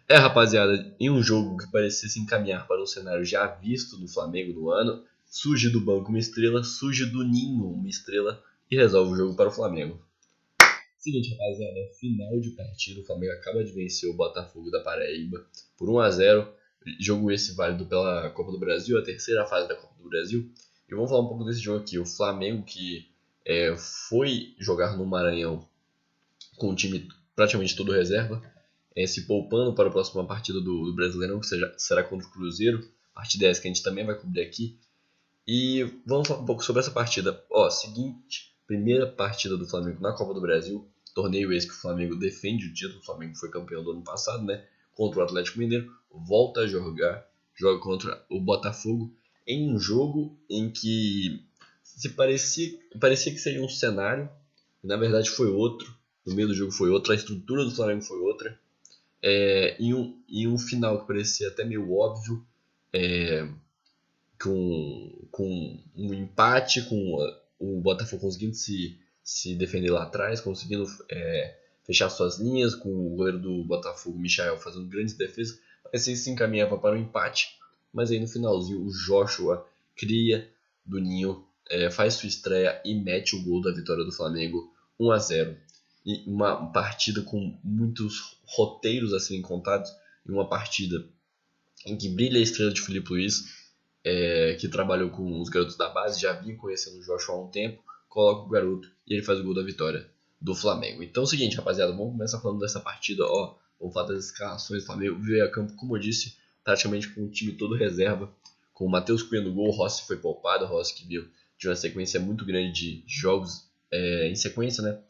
Rapaziada, em um jogo que parecia se encaminhar para um cenário já visto do Flamengo no ano, surge do banco uma estrela, surge do ninho uma estrela e resolve o jogo para o Flamengo. Seguinte, rapaziada, final de partida, o Flamengo acaba de vencer o Botafogo da Paraíba por 1-0. Jogo esse válido pela Copa do Brasil, a terceira fase da Copa do Brasil. E vamos falar um pouco desse jogo aqui. O Flamengo que foi jogar no Maranhão com o time praticamente todo reserva, se poupando para a próxima partida do Brasileirão, que será contra o Cruzeiro. Partida essa que a gente também vai cobrir aqui. E vamos falar um pouco sobre essa partida. Seguinte, primeira partida do Flamengo na Copa do Brasil. Torneio esse que o Flamengo defende o título. O Flamengo foi campeão do ano passado, né? Contra o Atlético Mineiro. Volta a joga contra o Botafogo. Em um jogo em que parecia que seria um cenário. E na verdade foi outro. No meio do jogo foi outro. A estrutura do Flamengo foi outra. Em um final que parecia até meio óbvio. Com um empate, com o Botafogo conseguindo se defender lá atrás, conseguindo fechar suas linhas, com o goleiro do Botafogo, Michael, fazendo grandes defesas, parecia que se encaminhava para o empate, mas aí no finalzinho o Joshua cria do Ninho, faz sua estreia e mete o gol da vitória do Flamengo 1-0. E uma partida com muitos roteiros a serem contados, e uma partida em que brilha a estrela de Filipe Luís, que trabalhou com os garotos da base, já vinha conhecendo o Joshua há um tempo, coloca o garoto e ele faz o gol da vitória do Flamengo. Então é o seguinte, rapaziada, vamos começar falando dessa partida, vamos falar das escalações do Flamengo, veio a campo, como eu disse, praticamente com o time todo reserva, com o Matheus Cunha no gol, o Rossi foi poupado, o Rossi que viu de uma sequência muito grande de jogos em sequência, né?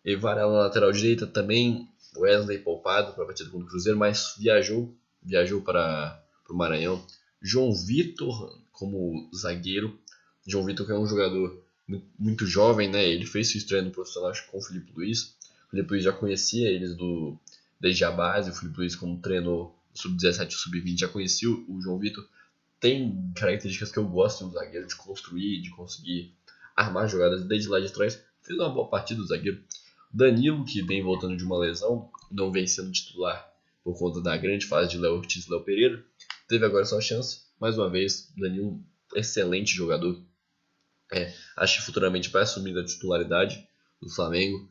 E Varela na lateral direita também, Wesley poupado para a partida contra o Cruzeiro, mas viajou para o Maranhão. João Vitor como zagueiro. João Vitor que é um jogador muito jovem, né? Ele fez sua estreia no profissional com o Filipe Luís. O Filipe Luís já conhecia eles desde a base. O Filipe Luís, como treinou o Sub-17 e o Sub-20, já conhecia o João Vitor. Tem características que eu gosto de um zagueiro, de construir, de conseguir armar jogadas desde lá de trás. Fez uma boa partida o zagueiro. Danilo, que vem voltando de uma lesão, não vem sendo titular por conta da grande fase de Léo Ortiz e Léo Pereira. Teve agora sua chance, mais uma vez, Danilo, excelente jogador. Acho que futuramente vai assumir a titularidade do Flamengo,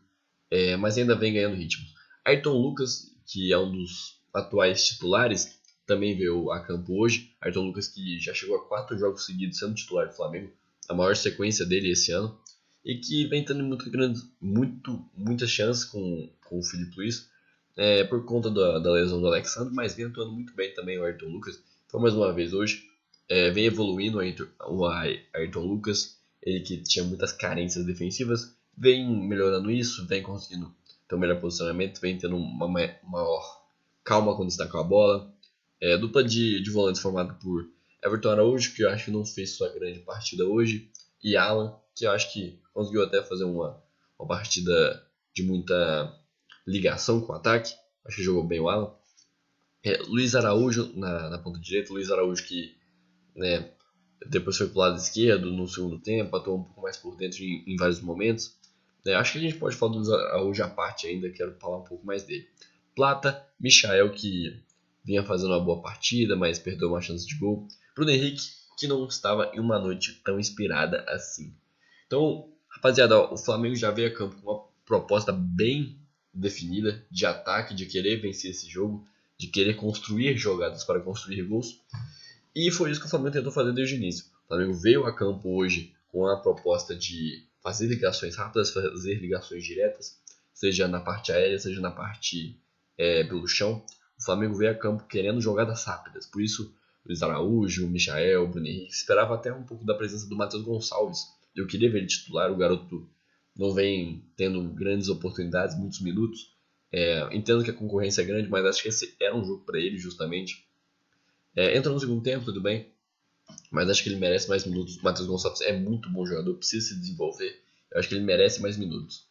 mas ainda vem ganhando ritmo. Ayrton Lucas, que é um dos atuais titulares, também veio a campo hoje. Ayrton Lucas que já chegou a 4 jogos seguidos sendo titular do Flamengo, a maior sequência dele esse ano, e que vem tendo muitas chances com o Filipe Luís, por conta da lesão do Alexandre, mas vem atuando muito bem também o Ayrton Lucas. Então, mais uma vez, hoje, vem evoluindo o Ayrton Lucas, ele que tinha muitas carências defensivas, vem melhorando isso, vem conseguindo ter um melhor posicionamento, vem tendo uma maior calma quando está com a bola. Dupla de volantes formada por Everton Araújo, que eu acho que não fez sua grande partida hoje, e Alan, que eu acho que conseguiu até fazer uma partida de muita ligação com o ataque. Acho que jogou bem o Alan. Luiz Araújo na ponta direita. Luiz Araújo que, né, depois foi pro lado esquerdo no segundo tempo, atuou um pouco mais por dentro em vários momentos. Acho que a gente pode falar do Luiz Araújo à parte ainda, quero falar um pouco mais dele. Plata, Michael, que vinha fazendo uma boa partida, mas perdeu uma chance de gol. Bruno Henrique, que não estava em uma noite tão inspirada assim. Então, rapaziada, o Flamengo já veio a campo com uma proposta bem definida de ataque, de querer vencer esse jogo, de querer construir jogadas para construir gols. E foi isso que o Flamengo tentou fazer desde o início. O Flamengo veio a campo hoje com a proposta de fazer ligações rápidas, fazer ligações diretas, seja na parte aérea, seja na parte pelo chão. O Flamengo veio a campo querendo jogadas rápidas. Por isso, Luiz Araújo, Michael, Bruno Henrique, esperava até um pouco da presença do Matheus Gonçalves. Eu queria ver ele titular, o garoto não vem tendo grandes oportunidades, muitos minutos. Entendo que a concorrência é grande, mas acho que esse era um jogo para ele, justamente. Entrou no segundo tempo, tudo bem, mas acho que ele merece mais minutos. O Matheus Gonçalves é muito bom jogador, precisa se desenvolver. Eu acho que ele merece mais minutos.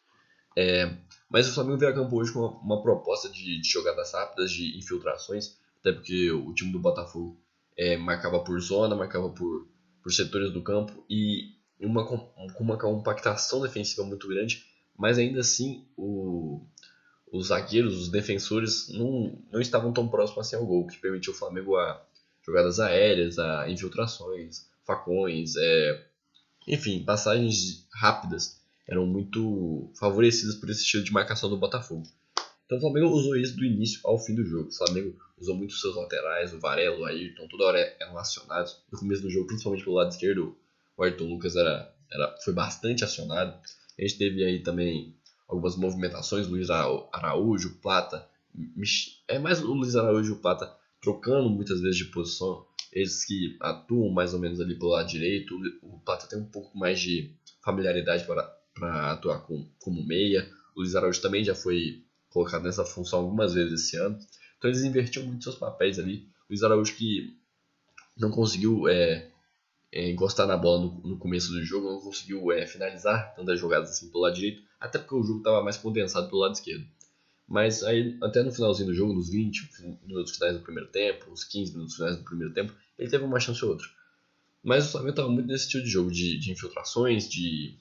Mas o Flamengo veio a campo hoje com uma proposta de jogadas rápidas, de infiltrações, até porque o time do Botafogo marcava por zona, marcava por setores do campo e com uma compactação defensiva muito grande, mas ainda assim o os zagueiros, os defensores não estavam tão próximos assim ao gol, que permitiu o Flamengo a jogadas aéreas, a infiltrações, facões, enfim, passagens rápidas eram muito favorecidas por esse estilo de marcação do Botafogo. Então o Flamengo usou isso do início ao fim do jogo. O Flamengo usou muito seus laterais, o Varela, o Ayrton, toda hora eram acionados. No começo do jogo, principalmente pelo lado esquerdo, o Ayrton Lucas foi bastante acionado. A gente teve aí também algumas movimentações, Luiz Araújo, Plata. É mais o Luiz Araújo e o Plata trocando muitas vezes de posição. Eles que atuam mais ou menos ali pelo lado direito. O Plata tem um pouco mais de familiaridade para atuar como meia. O Luiz Araújo também já foi colocado nessa função algumas vezes esse ano. Então eles invertiam muito seus papéis ali. O Luiz Araújo que não conseguiu encostar na bola no começo do jogo, não conseguiu finalizar tantas jogadas assim pelo lado direito, até porque o jogo estava mais condensado pelo lado esquerdo. Mas aí, até no finalzinho do jogo, nos 20 minutos finais do primeiro tempo, os 15 minutos finais do primeiro tempo, ele teve uma chance ou outra. Mas o Flamengo estava muito nesse estilo de jogo, de infiltrações, de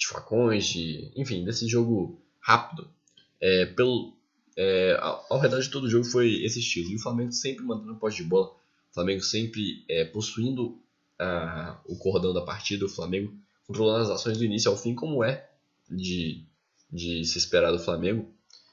facões, enfim, desse jogo rápido. Ao redor de todo o jogo foi esse estilo. E o Flamengo sempre mantendo a posse de bola. O Flamengo sempre possuindo o cordão da partida. O Flamengo controlando as ações do início ao fim, como é de se esperar do Flamengo.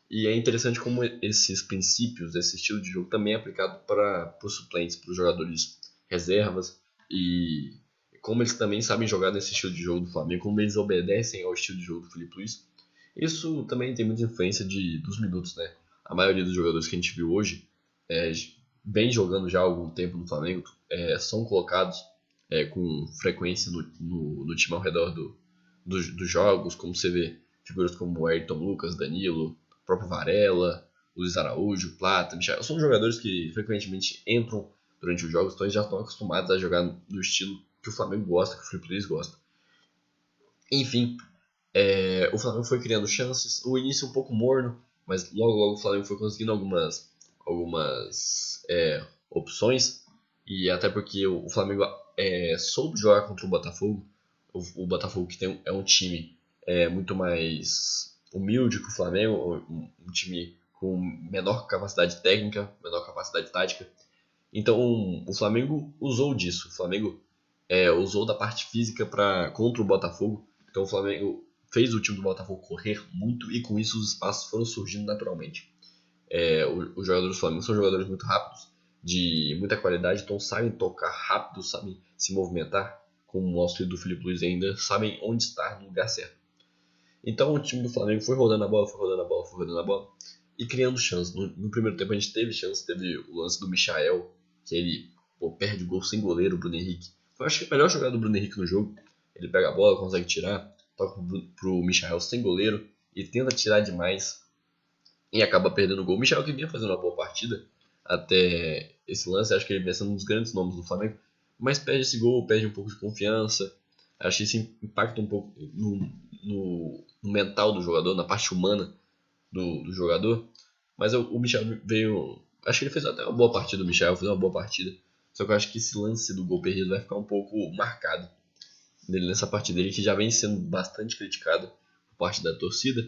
E é interessante como esses princípios, esse estilo de jogo também é aplicado para os suplentes, para os jogadores reservas. E como eles também sabem jogar nesse estilo de jogo do Flamengo, como eles obedecem ao estilo de jogo do Felipe Luiz. Isso também tem muita influência dos minutos, né? A maioria dos jogadores que a gente viu hoje vem jogando já há algum tempo no Flamengo, são colocados com frequência no time ao redor dos jogos, como você vê figuras como o Ayrton Lucas, Danilo, o próprio Varela, Luiz Araújo, Plata, Michel. São jogadores que frequentemente entram durante os jogos, então eles já estão acostumados a jogar no estilo que o Flamengo gosta, que o Felipe Luiz gosta. Enfim, o Flamengo foi criando chances, o início um pouco morno, mas logo o Flamengo foi conseguindo algumas opções, e até porque o Flamengo soube jogar contra o Botafogo. O Botafogo que é um time muito mais humilde que o Flamengo, um time com menor capacidade técnica, menor capacidade tática. Então o Flamengo usou disso, o Flamengo usou da parte física contra o Botafogo. Então o Flamengo fez o time do Botafogo correr muito e com isso os espaços foram surgindo naturalmente. Os jogadores do Flamengo são jogadores muito rápidos, de muita qualidade, então sabem tocar rápido, sabem se movimentar, como o auxílio do Felipe Luiz ainda, sabem onde estar no lugar certo. Então o time do Flamengo foi rodando a bola, e criando chances. No primeiro tempo a gente teve chance, teve o lance do Michael, que ele perde o gol sem goleiro, o Bruno Henrique. Foi, acho que a melhor jogada do Bruno Henrique no jogo. Ele pega a bola, consegue tirar, toca pro Michael sem goleiro e tenta tirar demais e acaba perdendo o gol. O Michael que vinha fazendo uma boa partida até esse lance, acho que ele vinha sendo um dos grandes nomes do Flamengo, mas perde esse gol, perde um pouco de confiança. Acho que isso impacta um pouco no mental do jogador, na parte humana do jogador. Mas o Michel veio. Acho que ele fez até uma boa partida, o Michel fez uma boa partida. Só que eu acho que esse lance do gol perdido vai ficar um pouco marcado dele nessa partida. Ele que já vem sendo bastante criticado por parte da torcida.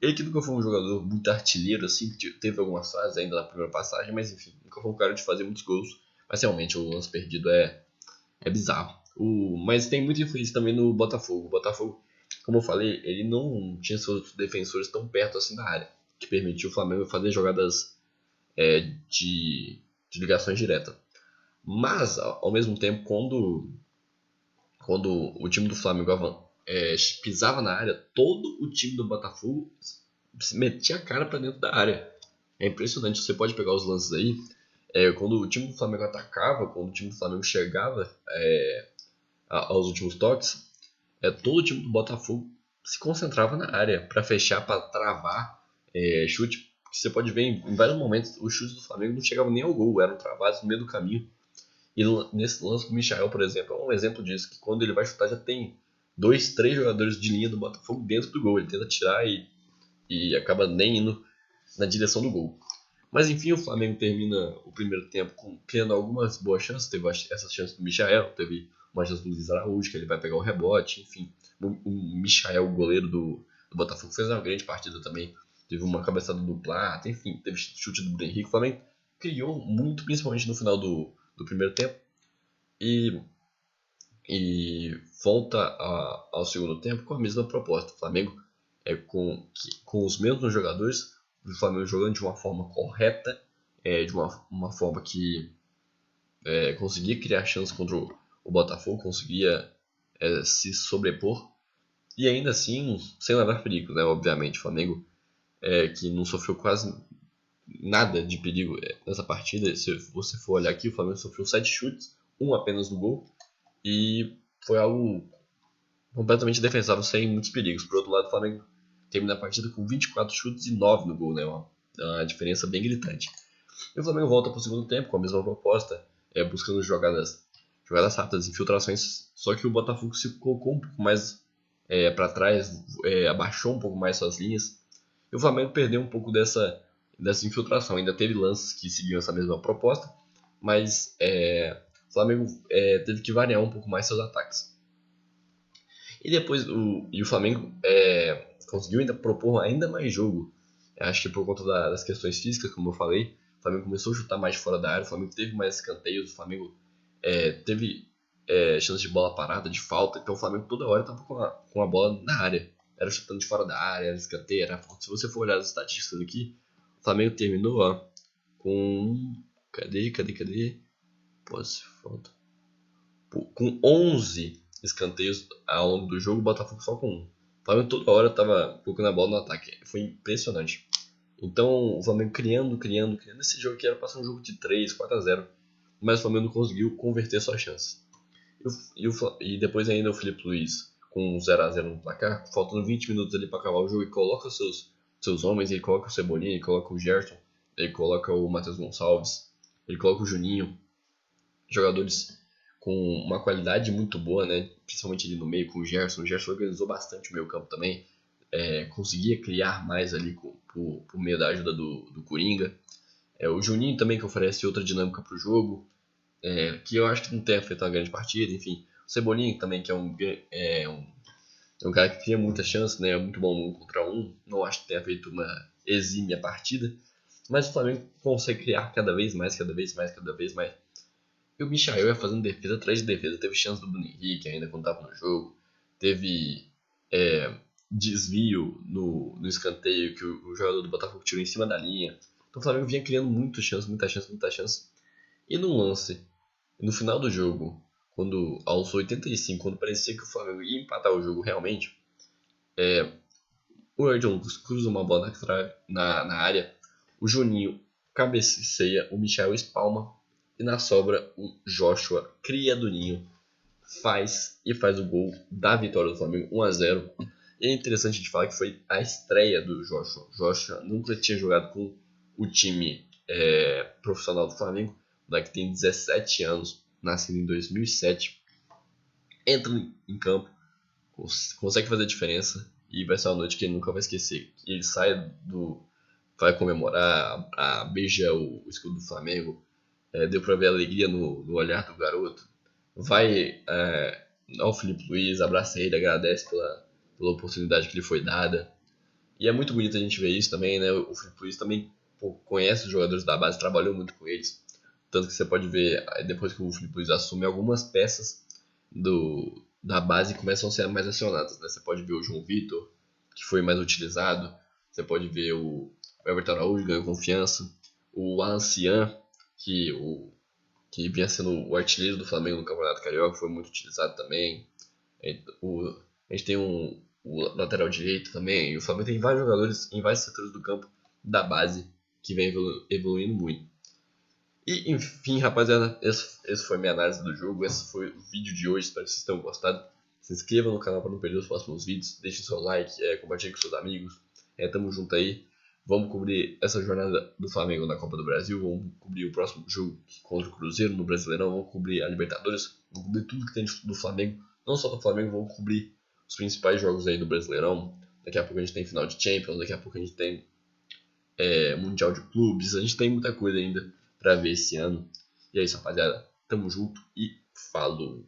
Ele que nunca foi um jogador muito artilheiro, assim, teve algumas fases ainda na primeira passagem, mas enfim, nunca foi um cara de fazer muitos gols. Mas realmente o lance perdido é bizarro. Mas tem muita influência também no Botafogo. O Botafogo, como eu falei, ele não tinha seus defensores tão perto assim da área, que permitiu o Flamengo fazer jogadas de ligações diretas. Mas, ao mesmo tempo, quando o time do Flamengo pisava na área, todo o time do Botafogo metia a cara para dentro da área. É impressionante, você pode pegar os lances aí. Quando o time do Flamengo atacava, quando o time do Flamengo chegava aos últimos toques, todo o time do Botafogo se concentrava na área para fechar, para travar chute. Você pode ver em vários momentos os chutes do Flamengo não chegavam nem ao gol, eram travados no meio do caminho. E nesse lance do Michael, por exemplo, é um exemplo disso, que quando ele vai chutar já tem 2, 3 jogadores de linha do Botafogo dentro do gol. Ele tenta tirar e acaba nem indo na direção do gol. Mas enfim, o Flamengo termina o primeiro tempo criando algumas boas chances. Teve essa chance do Michael, teve uma chance do Luiz Araújo, que ele vai pegar o rebote, enfim. O Michael, o goleiro do Botafogo, fez uma grande partida também. teve uma cabeçada do Plata, enfim, teve chute do Bruno Henrique. O Flamengo criou muito, principalmente no final do primeiro tempo. E volta ao segundo tempo com a mesma proposta. O Flamengo com os mesmos jogadores, o Flamengo jogando de uma forma correta, de uma forma que conseguia criar chances contra o Botafogo, conseguia se sobrepor, e ainda assim sem levar perigo, né? Obviamente, o Flamengo que não sofreu quase nada de perigo nessa partida. Se você for olhar aqui, o Flamengo sofreu 7 chutes, um apenas no gol, e foi algo completamente defensável, sem muitos perigos. Por outro lado, o Flamengo termina a partida com 24 chutes e 9 no gol, né? Uma diferença bem gritante. E o Flamengo volta para o segundo tempo com a mesma proposta, buscando jogadas rápidas, infiltrações, só que o Botafogo se colocou um pouco mais para trás, abaixou um pouco mais suas linhas, e o Flamengo perdeu um pouco dessa infiltração. Ainda teve lances que seguiam essa mesma proposta, mas o Flamengo teve que variar um pouco mais seus ataques. E depois o Flamengo conseguiu ainda propor ainda mais jogo. Acho que por conta das questões físicas, como eu falei, o Flamengo começou a chutar mais de fora da área, o Flamengo teve mais escanteios, o Flamengo teve chance de bola parada, de falta. Então o Flamengo toda hora estava com a bola na área. Era chutando de fora da área, era escanteio, era falta. Se você for olhar as estatísticas aqui, o Flamengo terminou com... Cadê? Pô, se falta... Com 11 escanteios ao longo do jogo, o Botafogo só com 1. O Flamengo toda hora estava colocando a bola no ataque. Foi impressionante. Então o Flamengo criando. Esse jogo aqui era para ser um jogo de 3, 4-0. Mas o Flamengo não conseguiu converter suas chances. E depois ainda o Felipe Luiz com 0-0 no placar, faltando 20 minutos ali para acabar o jogo, e coloca seus homens. Ele coloca o Cebolinha, ele coloca o Gerson, ele coloca o Matheus Gonçalves, ele coloca o Juninho. Jogadores com uma qualidade muito boa, né? Principalmente ali no meio com o Gerson. O Gerson organizou bastante o meio campo também. Conseguia criar mais ali por meio da ajuda do Coringa. O Juninho também, que oferece outra dinâmica para o jogo, que eu acho que não tem feito uma grande partida. Enfim, o Cebolinha também, que é um cara que cria muita chance, né? É muito bom no 1 contra 1. Não acho que tenha feito uma exímia partida, mas o Flamengo consegue criar cada vez mais. E o Michael ia fazendo defesa atrás de defesa. Teve chance do Bruno Henrique ainda quando estava no jogo. Teve desvio no escanteio que o jogador do Botafogo tirou em cima da linha. Então o Flamengo vinha criando muita chance. E no lance, no final do jogo, aos 85, quando parecia que o Flamengo ia empatar o jogo realmente, o Edson cruza uma bola na área. O Juninho cabeceia, o Michael espalma. E na sobra, o Joshua, cria do Ninho, faz o gol da vitória do Flamengo, 1-0. E é interessante de falar que foi a estreia do Joshua. O Joshua nunca tinha jogado com o time profissional do Flamengo, que tem 17 anos, nascido em 2007. Entra em campo, consegue fazer a diferença, e vai ser uma noite que ele nunca vai esquecer. Ele vai comemorar, beija o escudo do Flamengo. Deu pra ver a alegria no olhar do garoto. Vai ao Felipe Luiz, abraça ele, agradece pela oportunidade que lhe foi dada. E é muito bonito a gente ver isso também, né? O Felipe Luiz também conhece os jogadores da base, trabalhou muito com eles. Tanto que você pode ver, depois que o Felipe Luiz assume, algumas peças da base começam a ser mais acionadas, né? Você pode ver o João Vitor, que foi mais utilizado. Você pode ver o Everton Araújo, ganhou confiança. O Alan Cian, que vinha sendo o artilheiro do Flamengo no Campeonato Carioca, foi muito utilizado também. A gente tem o lateral direito também. E o Flamengo tem vários jogadores em vários setores do campo da base que vem evoluindo muito. E enfim, rapaziada, essa foi a minha análise do jogo. Esse foi o vídeo de hoje. Espero que vocês tenham gostado. Se inscreva no canal para não perder os próximos vídeos. Deixe seu like, compartilhe com seus amigos. Tamo junto aí. Vamos cobrir essa jornada do Flamengo na Copa do Brasil. Vamos cobrir o próximo jogo contra o Cruzeiro no Brasileirão. Vamos cobrir a Libertadores. Vamos cobrir tudo que tem do Flamengo. Não só do Flamengo, vamos cobrir os principais jogos aí do Brasileirão. Daqui a pouco a gente tem final de Champions. Daqui a pouco a gente tem Mundial de Clubes. A gente tem muita coisa ainda pra ver esse ano. E é isso, rapaziada. Tamo junto e falou!